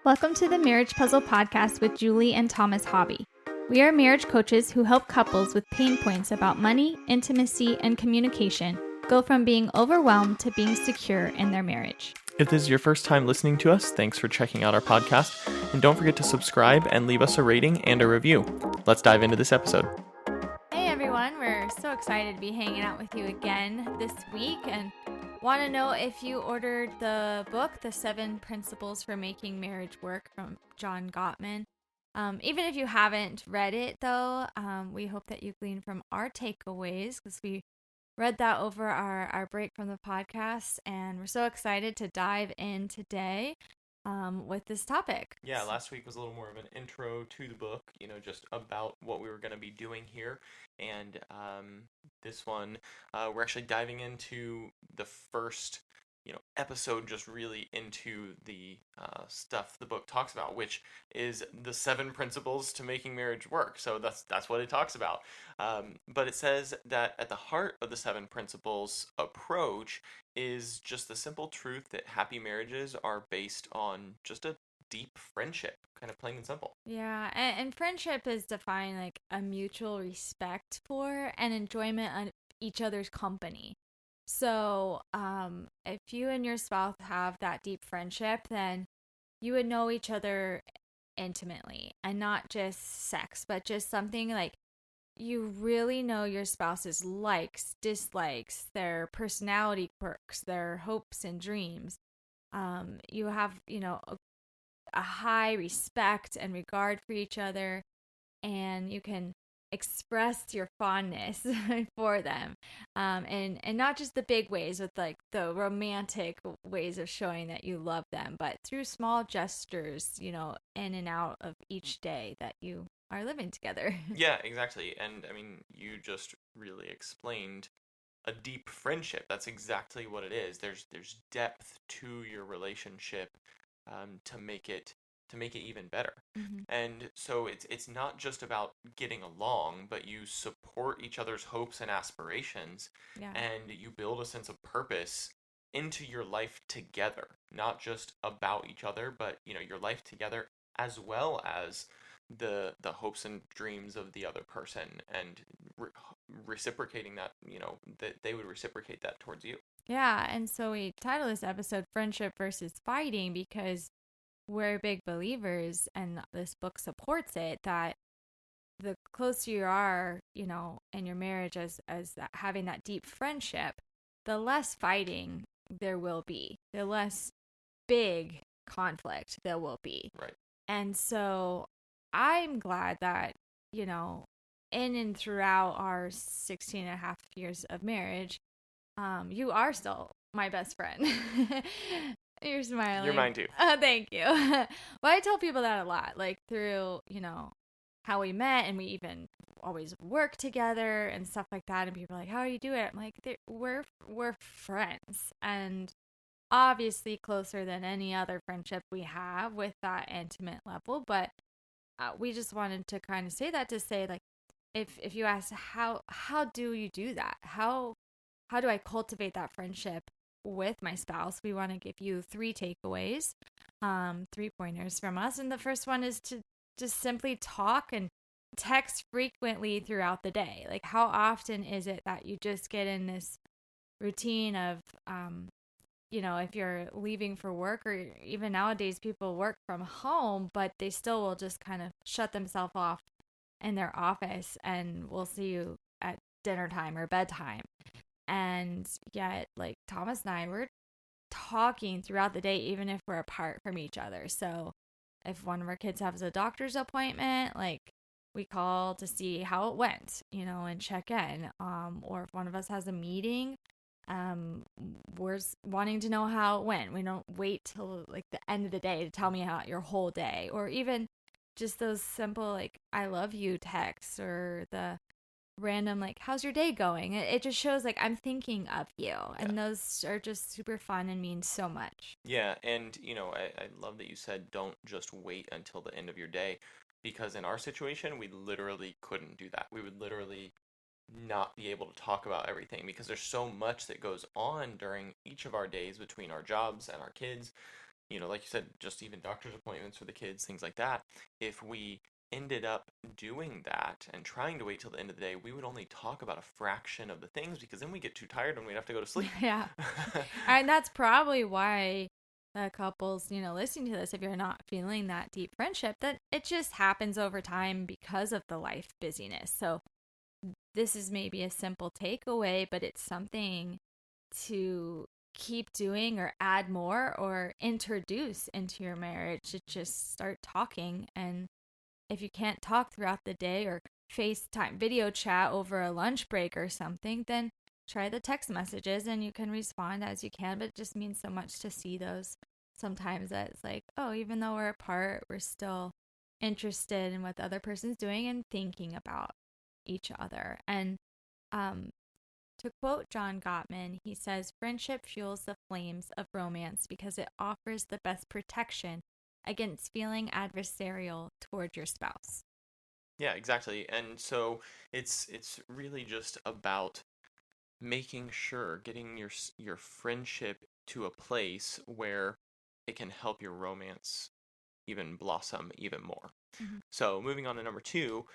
Welcome to the Marriage Puzzle Podcast with Julie and Thomas Hobby. We are marriage coaches who help couples with pain points about money, intimacy, and communication go from being overwhelmed to being secure in their marriage. If this is your first time listening to us, thanks for checking out our podcast. And don't forget to subscribe and leave us a rating and a review. Let's dive into this episode. Hey everyone, we're so excited to be hanging out with you again this week and want to know if you ordered the book, The 7 Principles for Making Marriage Work from John Gottman. Even if you haven't read it though, we hope that you glean from our takeaways because we read that over our break from the podcast, and we're so excited to dive in today with this topic. Yeah, last week was a little more of an intro to the book, just about what we were going to be doing here. And this one, we're actually diving into the first, episode, just really into the stuff the book talks about, which is the 7 principles to making marriage work. So that's what it talks about. But it says that at the heart of the 7 principles approach is just the simple truth that happy marriages are based on just a deep friendship, kind of plain and simple. Yeah, and friendship is defined like a mutual respect for and enjoyment of each other's company. So, if you and your spouse have that deep friendship, then you would know each other intimately, and not just sex, but just something like you really know your spouse's likes, dislikes, their personality quirks, their hopes and dreams. You have, a high respect and regard for each other, and you can express your fondness for them, and not just the big ways with like the romantic ways of showing that you love them, but through small gestures, in and out of each day that you are living together. Yeah, exactly. And I mean, you just really explained a deep friendship. That's exactly what it is. There's depth to your relationship, to make it even better. Mm-hmm. And so it's not just about getting along, but you support each other's hopes and aspirations, Yeah. and you build a sense of purpose into your life together, not just about each other, but your life together, as well as the hopes and dreams of the other person, and reciprocating that, that they would reciprocate that towards you. Yeah, and so we title this episode Friendship versus Fighting because we're big believers, and this book supports it, that the closer you are, in your marriage as having that deep friendship, the less fighting there will be, the less big conflict there will be. Right. And so I'm glad that, in and throughout our 16 and a half years of marriage, you are still my best friend. You're smiling. You're mine too. Oh, thank you. Well, I tell people that a lot, like through, how we met, and we even always work together and stuff like that. And people are like, how do you do it? I'm like, we're friends, and obviously closer than any other friendship we have with that intimate level. But we just wanted to kind of say that to say, like, if you ask how do you do that? How do I cultivate that friendship with my spouse? We want to give you 3 takeaways, 3 pointers from us. And the first one is to just simply talk and text frequently throughout the day. Like, how often is it that you just get in this routine of, if you're leaving for work, or even nowadays people work from home, but they still will just kind of shut themselves off in their office, and we'll see you at dinner time or bedtime. And yet, like Thomas and I, we're talking throughout the day, even if we're apart from each other. So if one of our kids has a doctor's appointment, like, we call to see how it went, and check in. Or if one of us has a meeting, we're wanting to know how it went. We don't wait till like the end of the day to tell me how your whole day, or even just those simple like I love you texts, or the random like how's your day going. It just shows like I'm thinking of you. Yeah. And those are just super fun and mean so much. Yeah, and I love that you said don't just wait until the end of your day, because in our situation we literally couldn't do that. We would literally not be able to talk about everything because there's so much that goes on during each of our days between our jobs and our kids like you said, just even doctor's appointments for the kids, things like that. If we ended up doing that and trying to wait till the end of the day, we would only talk about a fraction of the things because then we get too tired and we'd have to go to sleep. Yeah. And that's probably why the couples, listening to this, if you're not feeling that deep friendship, that it just happens over time because of the life busyness. So this is maybe a simple takeaway, but it's something to keep doing or add more or introduce into your marriage. To just start talking. And if you can't talk throughout the day or FaceTime video chat over a lunch break or something, then try the text messages and you can respond as you can. But it just means so much to see those sometimes, that it's like, oh, even though we're apart, we're still interested in what the other person's doing and thinking about each other. And to quote John Gottman, he says, friendship fuels the flames of romance because it offers the best protection against feeling adversarial toward your spouse. Yeah, exactly. And so it's really just about making sure getting your friendship to a place where it can help your romance even blossom even more. Mm-hmm. So moving on to number 2,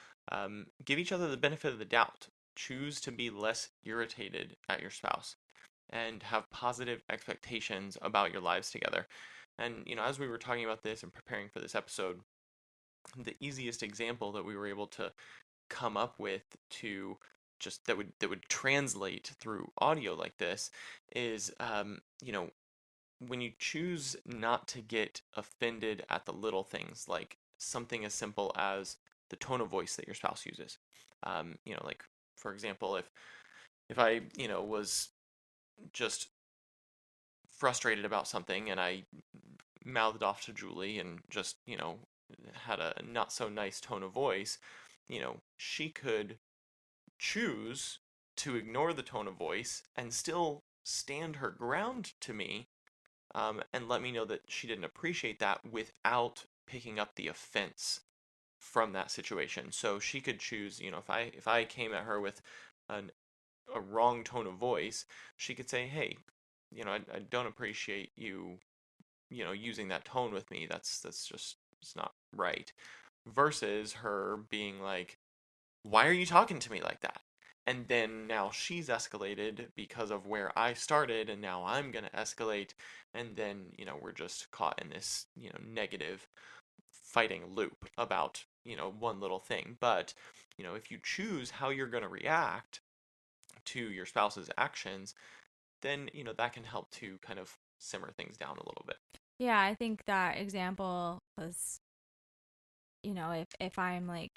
give each other the benefit of the doubt. Choose to be less irritated at your spouse and have positive expectations about your lives together. And as we were talking about this and preparing for this episode, the easiest example that we were able to come up with to just that would translate through audio like this is when you choose not to get offended at the little things, like something as simple as the tone of voice that your spouse uses. Like for example, if I was just frustrated about something and I mouthed off to Julie and just had a not so nice tone of voice, she could choose to ignore the tone of voice and still stand her ground to me, and let me know that she didn't appreciate that without picking up the offense from that situation. So she could choose, if I came at her with a wrong tone of voice, she could say, "Hey, I don't appreciate you, using that tone with me. That's just it's not right." Versus her being like, "Why are you talking to me like that?" And then now she's escalated because of where I started, and now I'm going to escalate. And then, we're just caught in this, negative fighting loop about, one little thing. But, if you choose how you're going to react to your spouse's actions, then, that can help to kind of simmer things down a little bit. Yeah, I think that example was, if I'm like,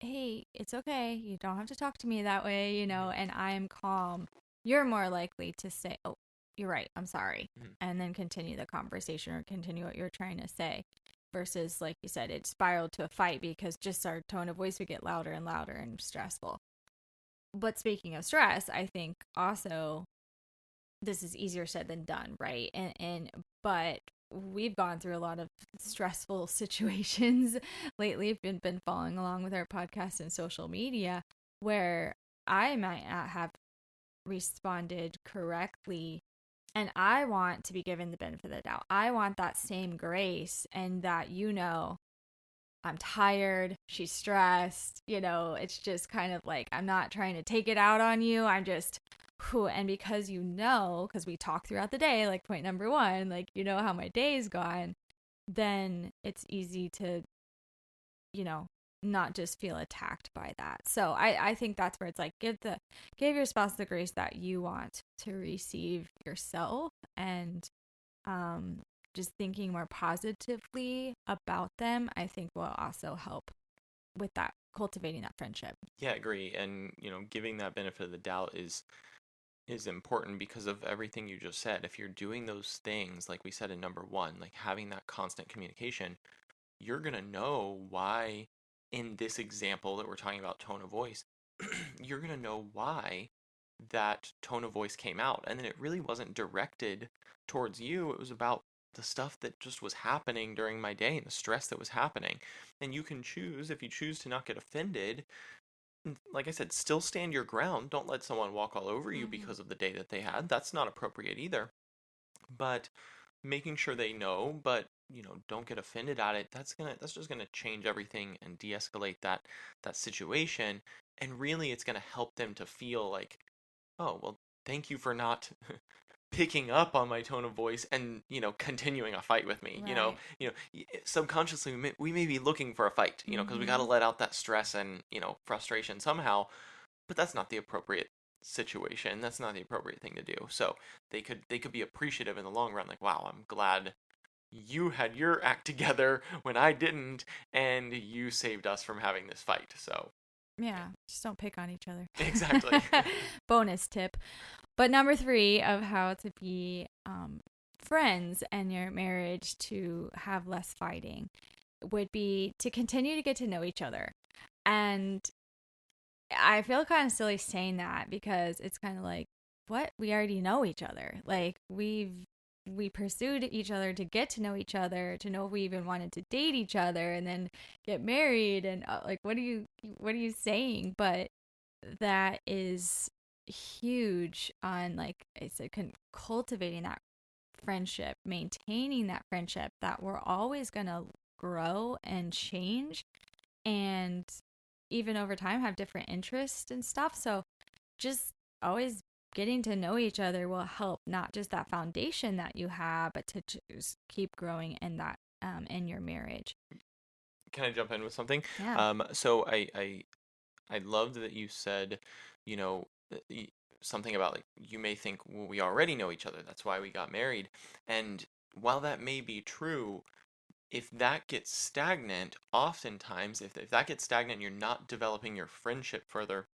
hey, it's okay, you don't have to talk to me that way, and I'm calm, you're more likely to say, oh, you're right, I'm sorry, and then continue the conversation or continue what you're trying to say. Versus, like you said, it spiraled to a fight because just our tone of voice would get louder and louder and stressful. But speaking of stress, I think also this is easier said than done, right? But we've gone through a lot of stressful situations lately. I've been following along with our podcast and social media where I might not have responded correctly, and I want to be given the benefit of the doubt. I want that same grace, and that I'm tired, she's stressed, it's just kind of like, I'm not trying to take it out on you, I'm just and because because we talk throughout the day, like point number 1, like how my day's gone, then it's easy to not just feel attacked by that. So I think that's where it's like, give your spouse the grace that you want to receive yourself, and just thinking more positively about them, I think will also help with that, cultivating that friendship. Yeah, I agree. And, giving that benefit of the doubt is important because of everything you just said. If you're doing those things, like we said in number 1, like having that constant communication, you're going to know why, in this example that we're talking about, tone of voice, you're going to know why that tone of voice came out. And then it really wasn't directed towards you. It was about the stuff that just was happening during my day and the stress that was happening. And you can choose, if you choose to not get offended, like I said, still stand your ground. Don't let someone walk all over you because of the day that they had. That's not appropriate either. But making sure they know, but don't get offended at it. That's just gonna change everything and de-escalate that situation. And really, it's gonna help them to feel like, oh, well, thank you for not picking up on my tone of voice and continuing a fight with me. Right. Subconsciously we may be looking for a fight, because we got to Mm-hmm. let out that stress and frustration somehow, but that's not the appropriate situation. That's not the appropriate thing to do. So they could be appreciative in the long run, like, wow, I'm glad you had your act together when I didn't, and you saved us from having this fight. So Yeah, just don't pick on each other. exactly. Bonus tip. But number 3 of how to be friends and your marriage to have less fighting would be to continue to get to know each other. And I feel kind of silly saying that because it's kind of like, what? We already know each other. Like we pursued each other to get to know each other, to know if we even wanted to date each other and then get married and like what are you saying? But that is huge on, like I said, cultivating that friendship, maintaining that friendship, that we're always going to grow and change and even over time have different interests and stuff. So just always getting to know each other will help not just that foundation that you have, but to just keep growing in that in your marriage. Can I jump in with something? Yeah. So I loved that you said, you know, something about, like, you may think, well, we already know each other. That's why we got married. And while that may be true, if that gets stagnant, oftentimes, if that gets stagnant, you're not developing your friendship further,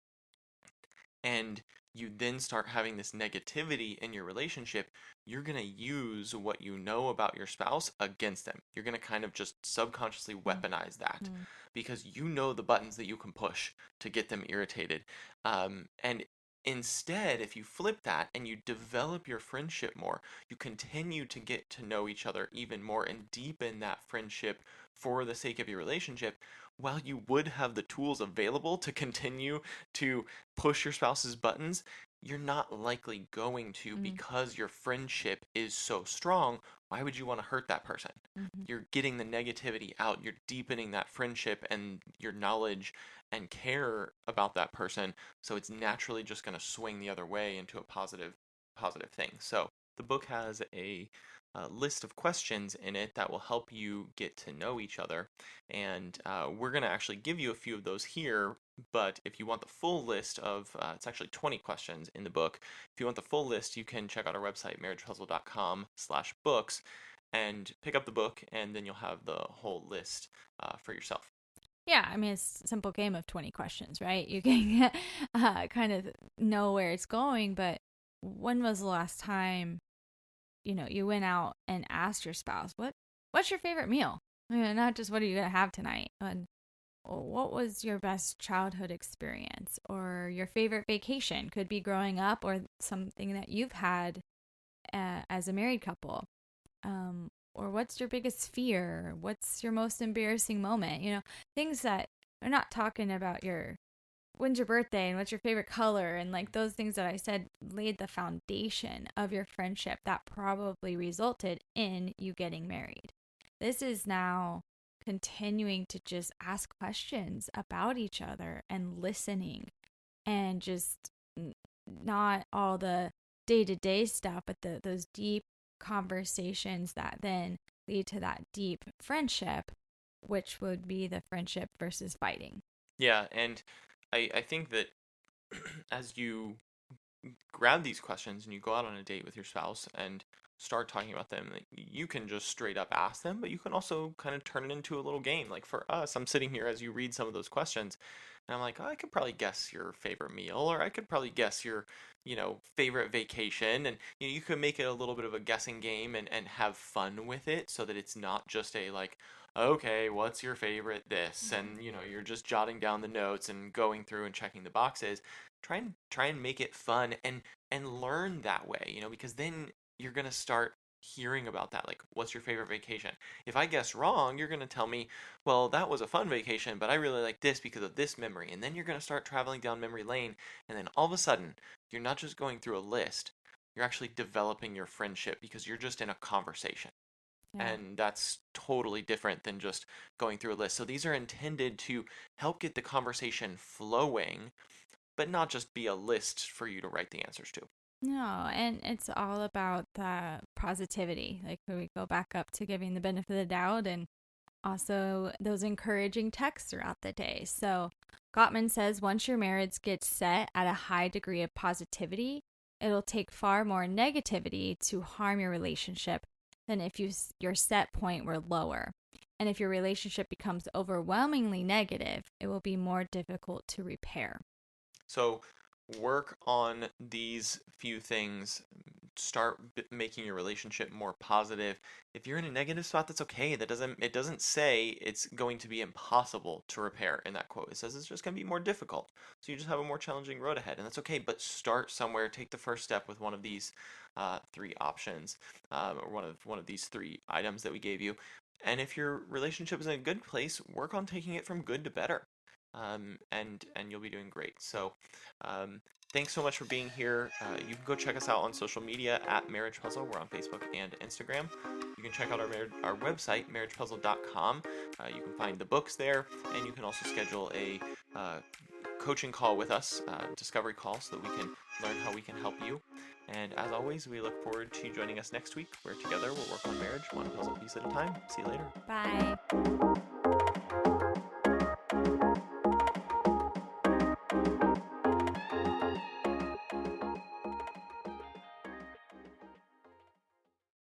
and you then start having this negativity in your relationship, you're going to use what you know about your spouse against them. You're going to kind of just subconsciously weaponize that Mm-hmm. because you know the buttons that you can push to get them irritated. And instead, if you flip that and you develop your friendship more, you continue to get to know each other even more and deepen that friendship for the sake of your relationship, while you would have the tools available to continue to push your spouse's buttons, you're not likely going to, because your friendship is so strong. Why would you want to hurt that person? Mm-hmm. You're getting the negativity out, you're deepening that friendship and your knowledge and care about that person, so it's naturally just going to swing the other way into a positive thing. So the book has a list of questions in it that will help you get to know each other, and we're going to actually give you a few of those here. But if you want the full list of, it's actually 20 questions in the book. If you want the full list, you can check out our website, marriagepuzzle.com/books, and pick up the book, and then you'll have the whole list for yourself. Yeah, I mean, it's a simple game of 20 questions, right? You can kind of know where it's going, but when was the last time, you went out and asked your spouse, what's your favorite meal? Not just what are you going to have tonight, but what was your best childhood experience or your favorite vacation? Could be growing up or something that you've had as a married couple. Or what's your biggest fear? What's your most embarrassing moment? Things that are not talking about when's your birthday and what's your favorite color, and like those things that I said laid the foundation of your friendship that probably resulted in you getting married. This is now continuing to just ask questions about each other and listening, and just not all the day-to-day stuff, but those deep conversations that then lead to that deep friendship, which would be the friendship versus fighting. Yeah, and I think that as you grab these questions and you go out on a date with your spouse and start talking about them, like, you can just straight up ask them, but you can also kind of turn it into a little game. Like for us, I'm sitting here as you read some of those questions, and I'm like, oh, I could probably guess your favorite meal, or I could probably guess your, favorite vacation, and you could make it a little bit of a guessing game and have fun with it, so that it's not just a like, okay, what's your favorite this, and you're just jotting down the notes and going through and checking the boxes. Try and make it fun and learn that way, because then you're going to start hearing about that. Like, what's your favorite vacation? If I guess wrong, you're going to tell me, well, that was a fun vacation, but I really like this because of this memory. And then you're going to start traveling down memory lane. And then all of a sudden, you're not just going through a list, you're actually developing your friendship because you're just in a conversation. Yeah. And that's totally different than just going through a list. So these are intended to help get the conversation flowing, but not just be a list for you to write the answers to. No, and it's all about the positivity. Like when we go back up to giving the benefit of the doubt and also those encouraging texts throughout the day. So Gottman says once your marriage gets set at a high degree of positivity, it'll take far more negativity to harm your relationship than if your set point were lower. And if your relationship becomes overwhelmingly negative, it will be more difficult to repair. So work on these few things. Start making your relationship more positive. If you're in a negative spot, that's okay. It doesn't say it's going to be impossible to repair in that quote. It says it's just going to be more difficult. So you just have a more challenging road ahead, and that's okay. But start somewhere. Take the first step with one of these three options, or one of these three items that we gave you. And if your relationship is in a good place, work on taking it from good to better. And you'll be doing great. So, thanks so much for being here. You can go check us out on social media at Marriage Puzzle. We're on Facebook and Instagram. You can check out our website, marriagepuzzle.com. You can find the books there, and you can also schedule a coaching call with us, discovery call, so that we can learn how we can help you. And as always, we look forward to you joining us next week, where together we'll work on marriage one puzzle piece at a time. See you later. Bye.